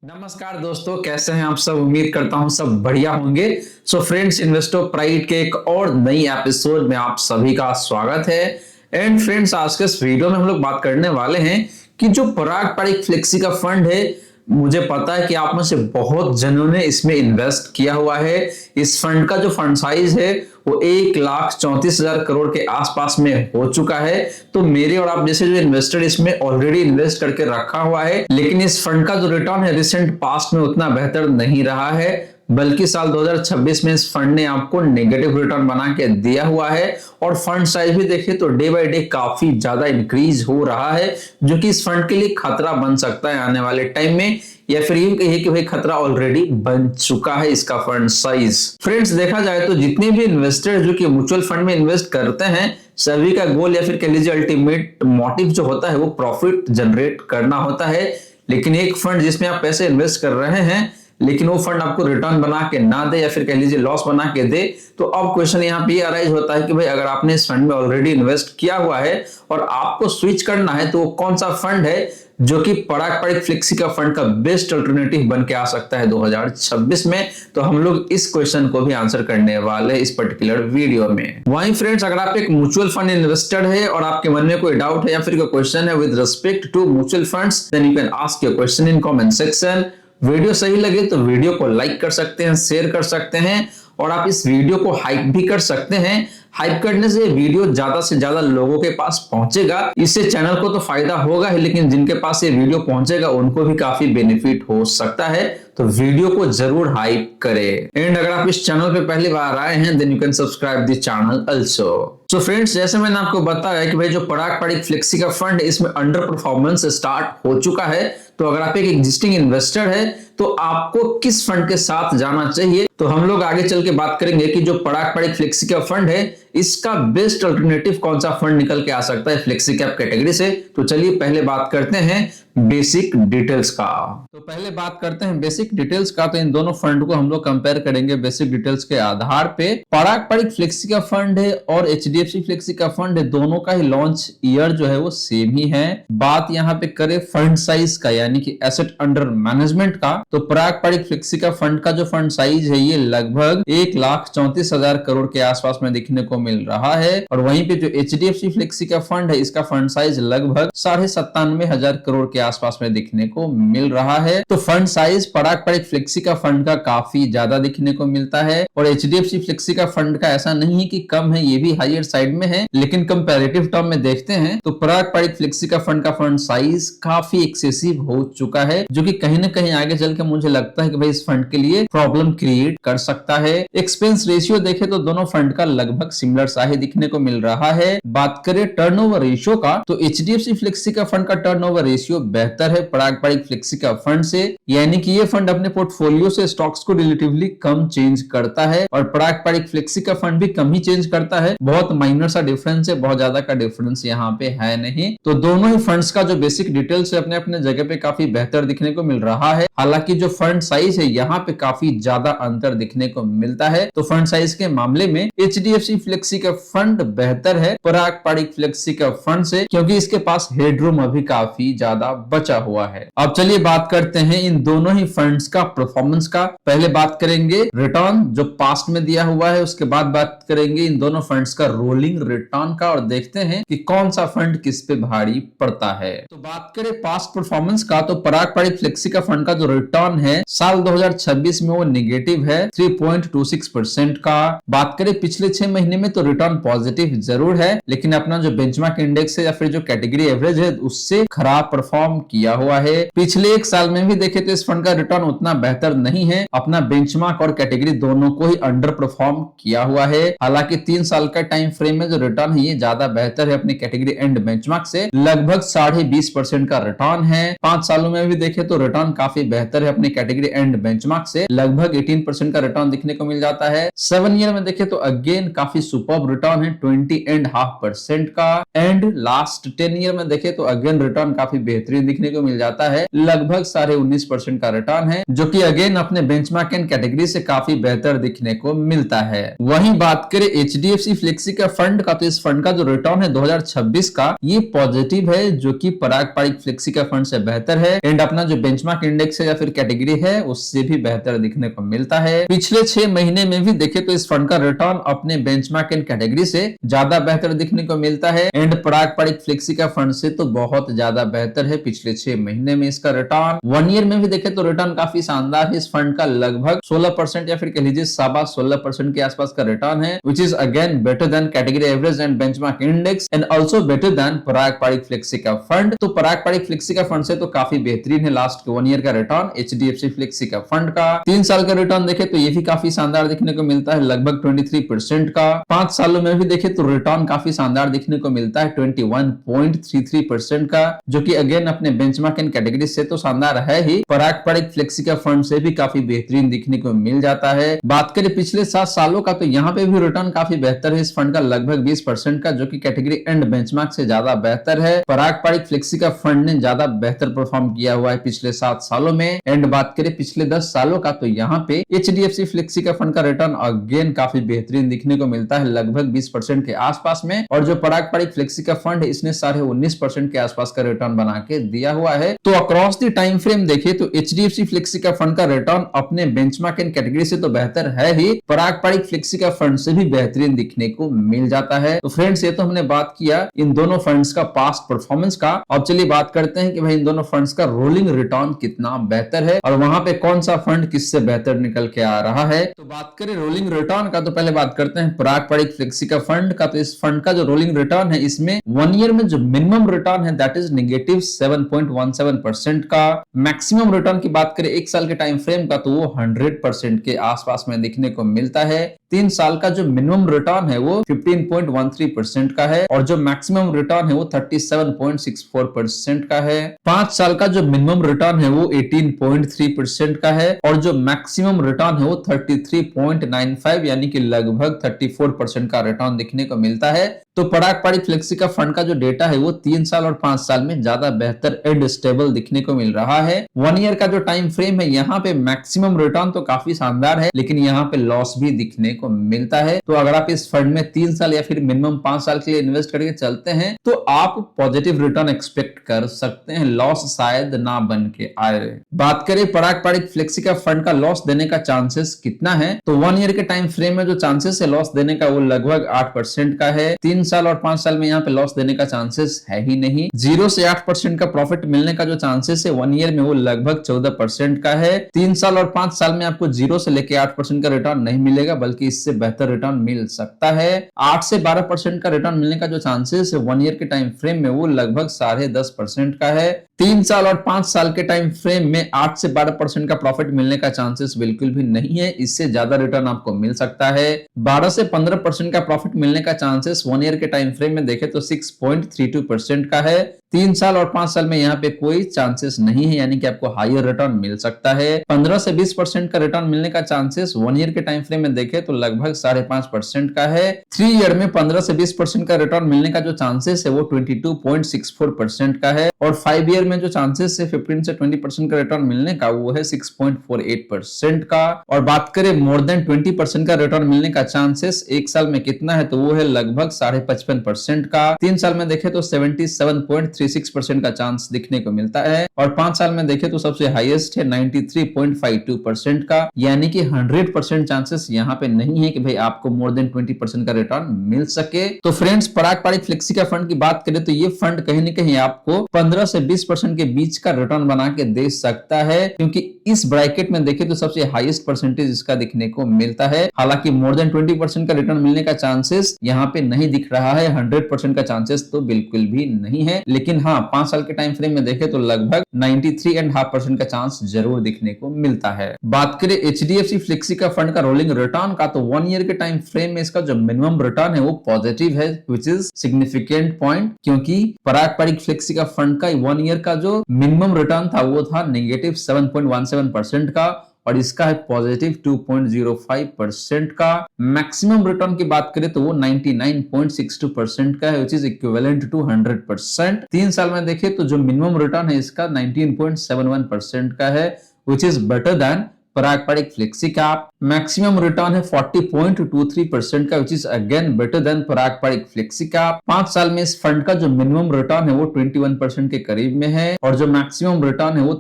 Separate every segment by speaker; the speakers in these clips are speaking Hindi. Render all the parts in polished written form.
Speaker 1: नमस्कार दोस्तों, कैसे हैं आप सब। उम्मीद करता हूं सब बढ़िया होंगे। सो फ्रेंड्स, इन्वेस्टर प्राइड के एक और नई एपिसोड में आप सभी का स्वागत है। एंड फ्रेंड्स, आज के इस वीडियो में हम लोग बात करने वाले हैं कि जो पराग पारिक फ्लेक्सी का फंड है, मुझे पता है कि आप में से बहुत जनों ने इसमें इन्वेस्ट किया हुआ है। इस फंड का जो फंड साइज है वो 1,34,000 करोड़ के आसपास में हो चुका है। तो मेरे और आप जैसे जो इन्वेस्टर इसमें ऑलरेडी इन्वेस्ट करके रखा हुआ है, लेकिन इस फंड का जो रिटर्न है रिसेंट पास्ट में उतना बेहतर नहीं रहा है, बल्कि साल 2026 में इस फंड ने आपको नेगेटिव रिटर्न बना के दिया हुआ है। और फंड साइज भी देखिए तो डे बाय डे काफी ज्यादा इंक्रीज हो रहा है, जो कि इस फंड के लिए खतरा बन सकता है आने वाले टाइम में, या फिर यूं कहिए कि भाई खतरा ऑलरेडी बन चुका है इसका फंड साइज। फ्रेंड्स, देखा जाए तो जितने भी इन्वेस्टर जो कि म्यूचुअल फंड में इन्वेस्ट करते हैं, सभी का गोल या फिर कह लीजिए अल्टीमेट मोटिव जो होता है वो प्रॉफिट जनरेट करना होता है। लेकिन एक फंड जिसमें आप पैसे इन्वेस्ट कर रहे हैं लेकिन वो फंड आपको रिटर्न बना के ना दे या फिर कह लीजिए लॉस बना के दे, तो अब क्वेश्चन यहाँ पे अराइज होता है कि भाई अगर आपने इस फंड में ऑलरेडी इन्वेस्ट किया हुआ है और आपको स्विच करना है, तो वो कौन सा फंड है जो कि पराग पारिक फ्लेक्सी का फंड का बेस्ट अल्टरनेटिव बन के आ सकता है 2026 में। तो हम लोग इस क्वेश्चन को भी आंसर करने वाले इस पर्टिकुलर वीडियो में। वहीं फ्रेंड्स, अगर आप एक म्यूचुअल फंड इन्वेस्टर है और आपके मन में कोई डाउट है या फिर कोई क्वेश्चन है with respect to mutual funds, then you can ask your question in comment section. Video सही लगे तो वीडियो को लाइक कर सकते हैं, शेयर कर सकते हैं, और आप इस वीडियो को हाइप भी कर सकते हैं। हाइप करने से वीडियो ज्यादा से ज्यादा लोगों के पास पहुंचेगा। इससे चैनल को तो फायदा होगा ही, लेकिन जिनके पास ये वीडियो पहुंचेगा उनको भी काफी बेनिफिट हो सकता है। तो वीडियो को जरूर हाइप करें। एंड अगर आप इस चैनल पे पहली बार आए हैं, then you can subscribe the channel also. So friends, जैसे मैंने आपको बताया कि भाई जो पराग पारिक फ्लेक्सी का फंड है इसमें अंडर परफॉर्मेंस स्टार्ट हो चुका है। तो अगर आप एक एग्जिस्टिंग इन्वेस्टर है तो आपको किस फंड के साथ जाना चाहिए, तो हम लोग आगे चल के बात करेंगे कि जो पराग पारिक फ्लेक्सी का फंड है इसका बेस्ट अल्टरनेटिव कौन सा फंड निकल के आ सकता है फ्लेक्सी कैप कैटेगरी से। तो चलिए पहले बात करते हैं बेसिक डिटेल्स का। तो पहले बात करते हैं बेसिक डिटेल्स का। तो इन दोनों फंड को हम लोग कंपेयर करेंगे बेसिक डिटेल्स के आधार पे। पराग पारिक फ्लेक्सी का फंड है और एचडीएफसी फ्लेक्सी का फंड है, दोनों का ही लॉन्च ईयर जो है वो सेम ही है। बात यहाँ पे करें फंड साइज का, यानी कि एसेट अंडर मैनेजमेंट का, तो पराग पारिक फ्लेक्सी का फंड का जो फंड साइज है ये लगभग 1,34,000 करोड़ के आसपास में दिखने को मिल रहा है। और वहीं पे जो एचडीएफसी फ्लेक्सी का फंड है इसका फंड साइज लगभग 97,500 करोड़ के आसपास में दिखने को मिल रहा है। तो फंड साइज पराग पारिक फ्लेक्सी का फंड का काफी ज्यादा दिखने को मिलता है, और एचडीएफसी फ्लेक्सी का फंड का ऐसा नहीं है कि कम है, ये भी हायर साइड में है। लेकिन कंपैरेटिव टर्म में देखते हैं तो पराग पारिक फ्लेक्सी का फंड साइज काफी एक्सेसिव हो चुका है, जो कि कहीं ना कहीं आगे चल के मुझे लगता है कि भाई इस फंड के लिए प्रॉब्लम क्रिएट कर सकता है। एक्सपेंस रेशियो देखे तो दोनों फंड का लगभग सिमिलर सा ही दिखने को मिल रहा है। बात करें टर्नओवर रेशियो का, तो एचडीएफसी फ्लेक्सी का फंड का टर्नओवर रेशियो बेहतर है पराग पारिक फ्लेक्सी का फंड से, यानी कि ये फंड अपने पोर्टफोलियो से स्टॉक्स को रिलेटिवली कम चेंज करता है, और पराग पारिक फ्लेक्सी का फंड भी कम ही चेंज करता है। बहुत माइनर सा डिफरेंस है, बहुत ज्यादा का डिफरेंस यहाँ पे है नहीं। तो दोनों ही फंड्स का जो बेसिक डिटेल्स है अपने अपने जगह पे काफी बेहतर दिखने को मिल रहा है। हालांकि जो फंड साइज है यहाँ पे काफी ज्यादा अंतर दिखने को मिलता है। तो फंड साइज के मामले में एचडीएफसी फ्लेक्सी का फंड बेहतर है पराग पारिक फ्लेक्सी का फंड से, क्योंकि इसके पास हेडरूम अभी काफी ज्यादा बचा हुआ है। अब चलिए बात करते हैं इन दोनों ही फंड्स का परफॉर्मेंस का। पहले बात करेंगे रिटर्न जो पास्ट में दिया हुआ है, उसके बाद बात करेंगे इन दोनों फंड्स का रोलिंग रिटर्न का, और देखते हैं कि कौन सा फंड किस पे भारी पड़ता है। तो बात करें पास्ट परफॉर्मेंस का, तो पराग पारिक फ्लेक्सी का फंड का जो रिटर्न है साल 2026 में वो नेगेटिव है 3.26% का। बात करें पिछले 6 महीने में तो रिटर्न पॉजिटिव जरूर है, लेकिन अपना जो बेंचमार्क इंडेक्स है या फिर जो कैटेगरी एवरेज है उससे खराब परफॉर्म किया हुआ है। पिछले 1 साल में भी देखे तो इस फंड का रिटर्न उतना बेहतर नहीं है, अपना बेंचमार्क और कैटेगरी दोनों को ही अंडर परफॉर्म किया हुआ है। हालांकि 3 साल का टाइम फ्रेम में जो रिटर्न है ये ज्यादा बेहतर है अपनी कैटेगरी एंड बेंचमार्क से, लगभग 20.5% का रिटर्न है। 5 सालों में भी देखे तो रिटर्न काफी बेहतर है अपनी कैटेगरी एंड बेंचमार्क से, लगभग 18% का रिटर्न दिखने को मिल जाता है। 7 ईयर में देखे तो अगेन काफी सुपर्ब रिटर्न है 20.5% का, एंड लास्ट 10 ईयर में देखे तो अगेन रिटर्न काफी बेहतरीन दिखने को मिल जाता है, लगभग 19.5% 20% का रिटर्न है, जो कि अगेन अपने बेंचमार्क एंड कैटेगरी से काफी बेहतर दिखने को मिलता है। वहीं बात करें एचडीएफसी फ्लेक्सी का फंड का, तो इस फंड का जो रिटर्न है 2026 का ये पॉजिटिव है, जो कि पारंपरिक फ्लेक्सी का फंड से बेहतर है एंड अपना जो बेंचमार्क इंडेक्स है या फिर कैटेगरी है उससे भी बेहतर दिखने को मिलता है। पिछले 6 महीने में भी देखे तो इस फंड का रिटर्न अपने बेंचमार्क एंड कैटेगरी से ज्यादा बेहतर दिखने को मिलता है एंड पारंपरिक फ्लेक्सी का फंड से तो बहुत ज्यादा बेहतर है। पिछले 6 महीने में इसका रिटर्न, 1 ईयर में भी देखे तो रिटर्न काफी शानदार है। इस फंड का लगभग 16% या फिर कह लीजिए 16.5% के आसपास का रिटर्न है, which is again better than category average and benchmark index and also better than पारंपरिक फ्लेक्सी का फंड। तो पारंपरिक फ्लेक्सी का फंड से तो काफी बेहतरीन है लास्ट के 1 ईयर का रिटर्न एचडीएफसी फ्लेक्सी का फंड का। 3 साल का रिटर्न देखे तो ये भी काफी शानदार दिखने को मिलता है, लगभग 23% का। 5 सालों में भी देखे तो रिटर्न काफी शानदार दिखने को मिलता है 21.33% का, जो कि अगेन अपने बेंचमार्क एंड कैटेगरी से तो शानदार है ही, पारंपरिक फ्लेक्सी का फंड से भी काफी बेहतरीन दिखने को मिल जाता है। बात करें पिछले 7 सालों का, तो यहाँ पे भी रिटर्न काफी बेहतर है इस फंड का, लगभग 20% का, जो कि कैटेगरी एंड बेंचमार्क से ज्यादा बेहतर है। पारंपरिक फ्लेक्सी का फंड ने ज्यादा बेहतर परफॉर्म किया हुआ है पिछले 7 सालों में। एंड बात करें पिछले 10 सालों का, तो यहाँ पे एचडीएफसी फ्लेक्सी का फंड का रिटर्न अगेन काफी बेहतरीन दिखने को मिलता है, लगभग 20% के आसपास में। और जो पारंपरिक फ्लेक्सी का फंड है इसने 19.5% के आसपास का रिटर्न बना के दिया हुआ है। तो अक्रॉस द टाइम फ्रेम देखे तो एचडीएफसी फ्लेक्सी का फंड का रिटर्न अपने बेंचमार्क एंड कैटेगरी से तो बेहतर है ही, पारंपरिक फ्लेक्सी का फंड से भी बेहतरीन दिखने को मिल जाता है। तो फ्रेंड्स ये तो हमने बात किया इन दोनों फंड्स का पास्ट परफॉर्मेंस का। अब चलिए बात करते हैं कि भाई इन दोनों फंड्स का रोलिंग रिटर्न कितना बेहतर है और वहां पे कौन सा फंड किससे बेहतर निकल के आ रहा है। तो बात करें रोलिंग रिटर्न का, तो पहले बात करते हैं पारंपरिक फ्लेक्सी का फंड का। तो इस फंड का जो रोलिंग रिटर्न है इसमें 1 ईयर में जो मिनिमम रिटर्न है दैट इज -7.17% का। मैक्सिमम रिटर्न की बात करें 1 साल के टाइम फ्रेम का, तो वो 100% के आसपास में दिखने को मिलता है। 3 साल का जो मिनिमम रिटर्न है वो 15.13% का है और जो मैक्सिमम रिटर्न है वो 37.64% का है। 5 साल का जो मिनिमम रिटर्न है वो 18.3% का है और जो मैक्सिमम रिटर्न है वो 33.95 यानी कि लगभग 34% का रिटर्न दिखने को मिलता है। तो पारंपरिक फ्लेक्सी का फंड का जो डेटा है वो 3 साल और 5 साल में ज्यादा बेहतर एंड स्टेबल दिखने को मिल रहा है। 1 ईयर का जो टाइम फ्रेम है यहाँ पे मैक्सिमम रिटर्न तो काफी शानदार है, लेकिन यहाँ पे लॉस भी दिखने को मिलता है। तो अगर आप इस फंड में 3 साल या फिर मिनिमम 5 साल के लिए इन्वेस्ट करके चलते हैं तो आप पॉजिटिव रिटर्न एक्सपेक्ट कर सकते हैं, लॉस शायद ना बन के आए। बात करें पारंपरिक फ्लेक्सी का फंड का लॉस देने का चांसेस कितना है, तो 1 ईयर के टाइम फ्रेम में जो चांसेस है लॉस देने का वो लगभग 8% का है। 3 साल और 5 साल में यहाँ पे लॉस देने का चांसेस है ही नहीं। 0 से 8% का प्रॉफिट मिलने का जो चांसेस है 1 ईयर में वो लगभग 14% का है। 3 साल और 5 साल में आपको 0 से लेके 8% का रिटर्न नहीं मिलेगा, बल्कि इससे बेहतर रिटर्न मिल सकता है। 8 से 12% का रिटर्न मिलने का जो चांसेस है 1 ईयर के टाइम फ्रेम में वो लगभग 10.5% का है। 3 साल और 5 साल के टाइम फ्रेम में 8 से 12% का प्रॉफिट मिलने का चांसेस बिल्कुल भी नहीं है, इससे ज्यादा रिटर्न आपको मिल सकता है। 12 से 15% का प्रॉफिट मिलने का चांसेस 1 ईयर के टाइम फ्रेम में देखे तो 6.32% का है। 3 साल और 5 साल में यहाँ पे कोई चांसेस नहीं है, यानी कि आपको हायर रिटर्न मिल सकता है। 15 से 20% का रिटर्न मिलने का चांसेस 1 ईयर के टाइम फ्रेम में देखे तो लगभग 5.5% का है। 3 ईयर में 15 से 20% का रिटर्न मिलने का जो चांसेस है वो 22.64% का है और 5 ईयर में जो चांसेस है 15 से 20% का रिटर्न मिलने का वो है 6.48% का। और बात करें मोर देन 20% का रिटर्न मिलने का चांसेस 1 साल में कितना है, तो वो है लगभग 55.5% का। 3 साल में देखे तो 77.36% का चांस दिखने को मिलता है और 5 साल में देखे तो सबसे हाईएस्ट है 93.52% का, यानी कि 100% चांसेस यहाँ पे नहीं है कि भाई आपको मोर देन 20% का रिटर्न मिल सके। तो फ्रेंड्स पारंपरिक फ्लेक्सी का फंड की बात करें तो ये फंड कहीं ना कहीं आपको 15 से 20% के बीच का रिटर्न बना के दे सकता है, क्योंकि इस ब्रैकेट में देखे तो सबसे हाईएस्ट परसेंटेज इसका दिखने को मिलता है। हालांकि मोर देन 20% का रिटर्न मिलने का चांसेस यहाँ पे नहीं दिख रहा है, 100% का चांसेस तो बिल्कुल भी नहीं है, लेकिन हाँ 5 साल के टाइम फ्रेम में देखे तो लगभग 93.5% का चांस जरूर दिखने को मिलता है। बात करें एचडीएफसी फ्लेक्सी का फंड का रोलिंग रिटर्न का, तो 1 ईयर के टाइम फ्रेम में इसका जो मिनिमम रिटर्न है वो पॉजिटिव है, विच इज सिग्निफिकेंट पॉइंट, क्योंकि पारंपरिक फ्लेक्सी का फंड का 1 ईयर का जो मिनिमम रिटर्न था वो था -7.17% का और इसका है पॉजिटिव 2.05% का। मैक्सिमम रिटर्न की बात करें तो वो 99.62% का है, विच इज इक्विवेलेंट टू 100%। 3 साल में देखें तो जो मिनिमम रिटर्न है इसका 19.71% का है, विच इज बेटर देन पारंपरिक फ्लेक्सी कैप। मैक्सिमम रिटर्न है 40.23% का, which is again better than पारंपरिक फ्लेक्सी कैप। 5 साल में इस फंड का जो मिनिमम रिटर्न है वो 21% के करीब में है और जो मैक्सिमम रिटर्न है वो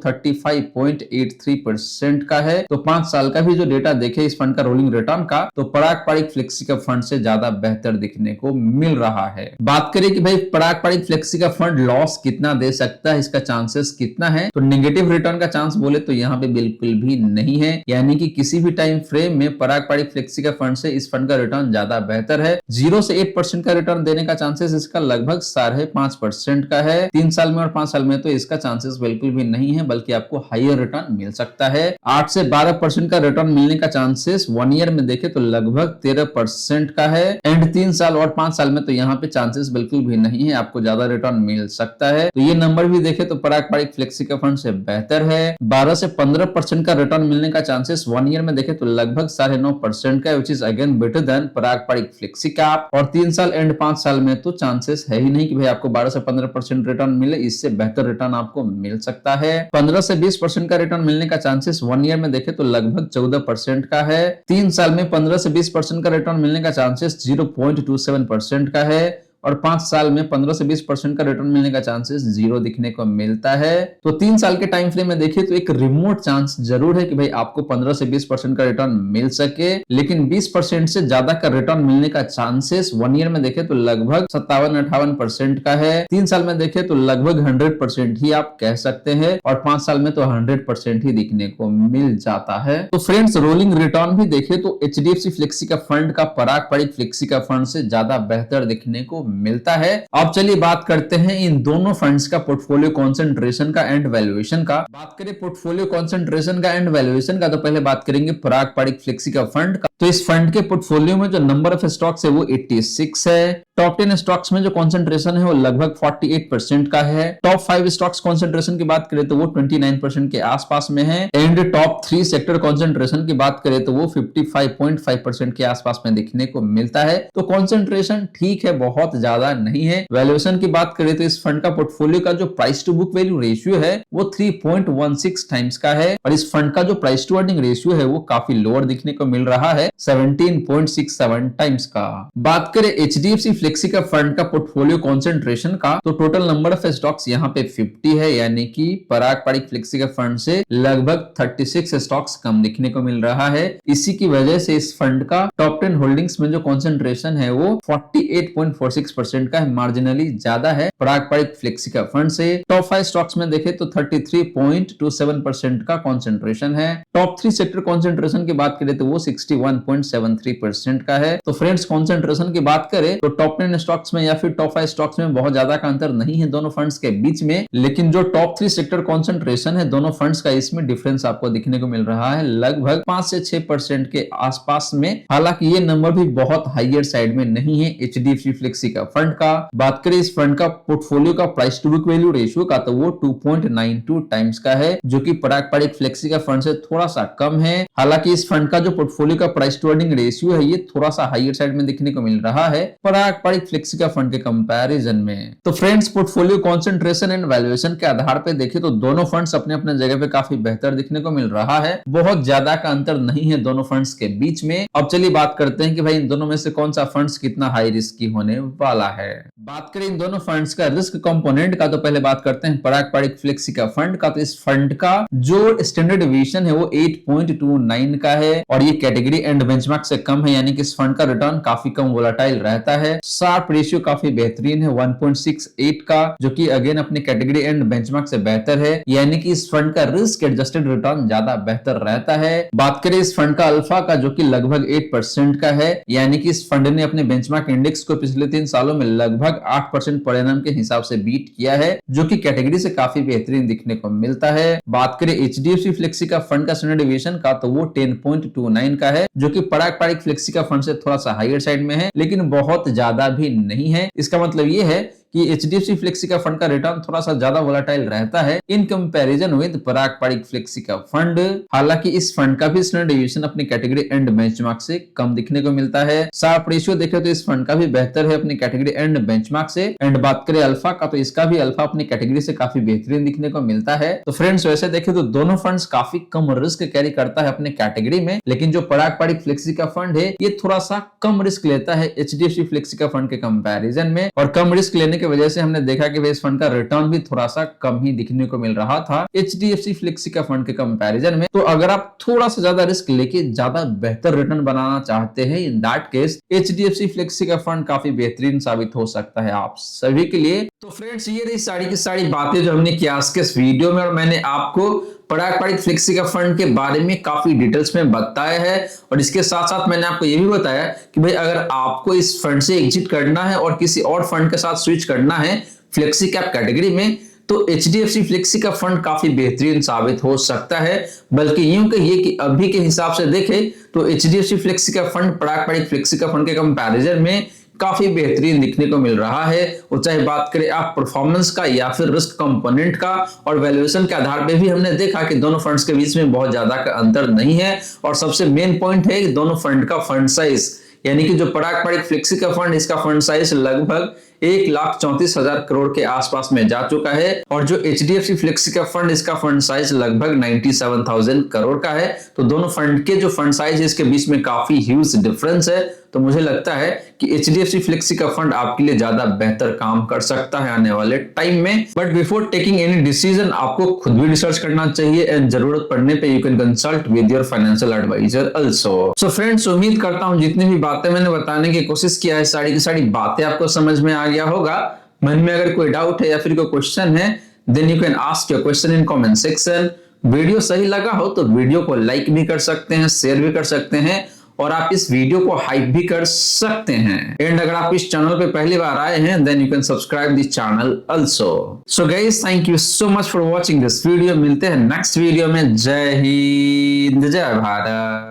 Speaker 1: 35.83% का है। तो 5 साल का भी जो डेटा देखे इस फंड का रोलिंग रिटर्न का, तो पारंपरिक फ्लेक्सी का फंड से ज्यादा बेहतर दिखने को मिल रहा है। बात करें कि भाई पारंपरिक फ्लेक्सी का फंड लॉस कितना दे सकता है, इसका चांसेस कितना है, तो नेगेटिव रिटर्न का चांस बोले तो यहाँ पे बिल्कुल भी नहीं है, यानी कि किसी भी टाइम फ्रेम में पारंपरिक फ्लेक्सी का फंड से इस फंड का रिटर्न ज्यादा बेहतर है। 0 से 8% का रिटर्न देने का चांसेस इसका लगभग 5.5% का है। 3 साल में और 5 साल में तो इसका चांसेस बिल्कुल भी नहीं है, बल्कि आपको हायर रिटर्न मिल सकता है। 8 से 12% का रिटर्न मिलने का चांसेस 1 ईयर में देखे तो लगभग 13% का है। एंड 3 साल और 5 साल में तो यहाँ पे चांसेस बिल्कुल भी नहीं है, आपको ज्यादा रिटर्न मिल सकता है। तो ये नंबर भी देखे तो पारंपरिक फ्लेक्सी का फंड से बेहतर है। 12 से 15% का रिटर्न मिलने का चांसेस 1 ईयर में देखे तो लगभग 9.5% का, which is again better than पारंपरिक फ्लेक्सी कैप। और 3 साल एंड 5 साल में तो चांसेस है ही नहीं कि भाई आपको 12 से 15% रिटर्न मिले, इससे बेहतर रिटर्न आपको मिल सकता है। 15 से 20% का रिटर्न मिलने का चांसेस 1 ईयर में देखे तो लगभग 14% का है। 3 साल में 15 से 20% का रिटर्न मिलने का चांसेस 0.27% का है और 5 साल में 15 से 20% का रिटर्न मिलने का चांसेस 0 दिखने को मिलता है। तो 3 साल के टाइम फ्रेम में देखिए तो एक रिमोट चांस जरूर है कि भाई आपको 15 से 20% का रिटर्न मिल सके, लेकिन 20% से ज्यादा का रिटर्न मिलने का चांसेस 1 ईयर में देखे तो लगभग 57-58% का है। 3 साल में देखे तो लगभग 100% ही आप कह सकते हैं और 5 साल में तो 100% ही दिखने को मिल जाता है। तो फ्रेंड्स, रोलिंग रिटर्न भी देखे तो HDFC फ्लेक्सी का फंड का पारंपरिक फ्लेक्सी का फंड से ज्यादा बेहतर दिखने को मिलता है। अब चलिए बात करते हैं इन दोनों फंड्स का पोर्टफोलियो कॉन्सेंट्रेशन का एंड वैल्यूएशन का। बात करें पोर्टफोलियो कॉन्सेंट्रेशन का एंड वैल्यूएशन का, तो पहले बात करेंगे पारंपरिक फ्लेक्सी का फंड का। तो इस फंड के पोर्टफोलियो में जो नंबर ऑफ स्टॉक्स है वो 86 है। टॉप 10 स्टॉक्स में जो कॉन्सेंट्रेशन है वो लगभग 48% का है। टॉप 5 स्टॉक्स कॉन्सेंट्रेशन की बात करें तो वो 29% के आसपास में है। एंड टॉप 3 सेक्टर कॉन्सेंट्रेशन की बात करें तो वो 55.5% के आसपास में देखने को मिलता है। तो कॉन्सेंट्रेशन ठीक है, बहुत ज्यादा नहीं है। वैल्यूएशन की बात करें तो इस फंड का पोर्टफोलियो का जो price to book value ratio है वो 3.16 टाइम्स का है और इस फंड का जो प्राइस टू अर्निंग रेशियो है वो काफी लोअर दिखने को मिल रहा है, 17.67 टाइम्स का। बात करें HDFC फ्लेक्सी का फंड का पोर्टफोलियो कॉन्सेंट्रेशन का, तो टोटल नंबर ऑफ स्टॉक्स यहाँ पे 50 है, यानी कि पारंपरिक फ्लेक्सी का फंड से लगभग 36 स्टॉक्स कम दिखने को मिल रहा है। इसी की वजह से इस फंड का टॉप 10 होल्डिंग्स में जो कॉन्सेंट्रेशन है वो 48.46% का है, मार्जिनली ज्यादा है पारंपरिक फ्लेक्सी का फंड से। टॉप 5 स्टॉक्स में देखें तो 33.27% का कॉन्सेंट्रेशन है। टॉप 3 सेक्टर कॉन्सेंट्रेशन की बात करें तो वो 61.73% का है। तो फ्रेंड्स, कॉन्सेंट्रेशन की बात करें तो टॉप 10 स्टॉक्स में या फिर टॉप 5 स्टॉक्स में बहुत ज्यादा का अंतर नहीं है दोनों फंड्स के बीच में, लेकिन जो टॉप 3 सेक्टर कॉन्सेंट्रेशन है दोनों फंड्स का, इसमें डिफरेंस आपको दिखने को मिल रहा है लगभग 5 से 6% के आसपास में। हालांकि ये नंबर भी बहुत हाईयर साइड में नहीं है HDFC फ्लेक्सी का फंड का। बात करें इस फंड का पोर्टफोलियो का price to book value ratio का, तो वो 2.92 टाइम्स का है, जो कि पारंपरिक फ्लेक्सी का फंड से थोड़ा सा कम है। हालांकि इस फंड का जो पोर्टफोलियो का प्राइस टू अर्निंग रेशियो है ये थोड़ा सा हाईयर साइड में दिखने को मिल रहा है पारंपरिक फ्लेक्सी का फंड के कंपैरिजन में। तो friends, portfolio concentration and valuation के आधार पे देखें तो दोनों फंड्स अपने अपने जगह पे काफी बेहतर दिखने को मिल रहा है, बहुत ज्यादा का अंतर नहीं है दोनों फंड्स के बीच में। अब चलिए बात करते हैं कि भाई इन दोनों में से कौन सा फंड्स कितना हाई रिस्की होने वाला है। बात करें इन दोनों फंड्स का रिस्क कंपोनेंट का, तो पहले बात करते हैं पारंपरिक फ्लेक्सी का फंड का। तो इस फंड का जो स्टैंडर्ड डिवीजन है वो 8.29 का है और ये कैटेगरी एंड बेंचमार्क से कम है, यानी कि इस फंड का रिटर्न काफी कम वोलेटाइल रहता है। शार्प रेशियो काफी बेहतरीन है 1.68 का, जो कि अगेन अपने कैटेगरी एंड बेंचमार्क से बेहतर है, यानी कि इस फंड का रिस्क एडजस्टेड रिटर्न ज्यादा बेहतर रहता है। बात करें इस फंड का अल्फा का, जो कि लगभग 8% का है, यानी कि इस फंड ने अपने बेंचमार्क इंडेक्स को पिछले 3 सालों में लगभग 8% पर एनम के हिसाब से बीट किया है, जो कि कैटेगरी से काफी बेहतरीन दिखने को मिलता है। बात करें HDFC फ्लेक्सी का फंड का स्टैंडर्ड डिवीजन का, तो वो 10.29 का है, जो कि पारंपरिक फ्लेक्सी का फंड से थोड़ा सा हाईयर साइड में है, लेकिन बहुत ज्यादा भी नहीं है। इसका मतलब ये है कि एचडीएफसी फ्लेक्सी का फंड का रिटर्न थोड़ा सा ज्यादा वोलेटाइल रहता है in comparison with Parag Parikh flexi का फंड। हालांकि इस फंड का भी स्टैंडर्ड डेविएशन अपनी कैटेगरी एंड बेंचमार्क से कम दिखने को मिलता है। शार्प रेशियो देखें तो इस फंड का भी बेहतर है अपनी कैटेगरी एंड बेंचमार्क से। एंड बात करें अल्फा का तो इसका भी अल्फा अपनी कैटेगरी से काफी बेहतरीन दिखने को मिलता है। तो फ्रेंड्स वैसे देखें तो दोनों फंड्स काफी कम रिस्क कैरी करता है अपने कैटेगरी में, लेकिन जो पराग पारिक फ्लेक्सी का फंड है ये थोड़ा सा कम रिस्क लेता है एचडीएफसी फ्लेक्सी का फंड के कंपैरिजन में। और कम रिस्क लेने की वजह से हमने देखा कि इस फंड का रिटर्न भी थोड़ा सा कम ही दिखने को मिल रहा था एचडीएफसी फ्लेक्सी का फंड के कंपैरिजन में। तो अगर आप थोड़ा सा ज्यादा रिस्क लेके ज्यादा बेहतर रिटर्न बनाना चाहते हैं in that case HDFC flexi का फंड काफी बेहतरीन साबित हो सकता है आप सभी के लिए। तो फ्रेंड्स ये रही सारी की सारी बातें जो हमने किया आज के इस वीडियो में, और मैंने आपको पराग पारिक फ्लेक्सी का फंड के बारे में काफी डिटेल्स में बताया है। और इसके साथ साथ मैंने आपको ये भी बताया कि भाई अगर आपको इस फंड से एग्जिट करना है और किसी और फंड के साथ स्विच करना है फ्लेक्सी कैप कैटेगरी में, तो एचडीएफसी फ्लेक्सी का फंड काफी बेहतरीन साबित हो सकता है। बल्कि यूं कहिए कि अभी के हिसाब से देखें तो एचडीएफसी फ्लेक्सी का फंड पराग पारिक फ्लेक्सी का फंड के कंपैरिजन में काफी बेहतरीन दिखने को मिल रहा है। और चाहे बात करें आप परफॉर्मेंस का या फिर रिस्क कंपोनेंट का, और वैल्यूएशन के आधार पे भी हमने देखा कि दोनों फंड्स के बीच में बहुत ज्यादा का अंतर नहीं है। और सबसे मेन पॉइंट है कि दोनों फंड का फंड साइज, यानी कि जो पराग पारिक फ्लेक्सी का फंड इसका फंड साइज लगभग 1,34,000 करोड़ के आसपास में जा चुका है, और जो एचडीएफसी फ्लेक्सी का फंड इसका फंड साइज लगभग 97,000 करोड़ का है। तो दोनों फंड के जो फंड साइज है इसके बीच में काफी ह्यूज डिफरेंस है। तो मुझे लगता है कि एचडीएफसी फ्लेक्सी का फंड आपके लिए ज्यादा बेहतर काम कर सकता है आने वाले टाइम में। But before taking any decision आपको खुद भी रिसर्च करना चाहिए, एंड जरूरत पड़ने पे you can consult with your financial advisor also. So friends उम्मीद करता हूं जितनी भी बातें मैंने बताने की कोशिश किया है सारी की सारी बातें आपको समझ में आ गया होगा। मन में अगर कोई डाउट है या फिर कोई क्वेश्चन है then you can ask your question in comment section. Video सही लगा हो तो वीडियो को लाइक भी कर सकते हैं, शेयर भी कर सकते हैं, और आप इस वीडियो को हाइप भी कर सकते हैं। एंड अगर आप इस चैनल पे पहली बार आए हैं then you can subscribe this channel also. So guys thank you so much for watching this video. मिलते हैं नेक्स्ट वीडियो में। जय हिंद, जय भारत।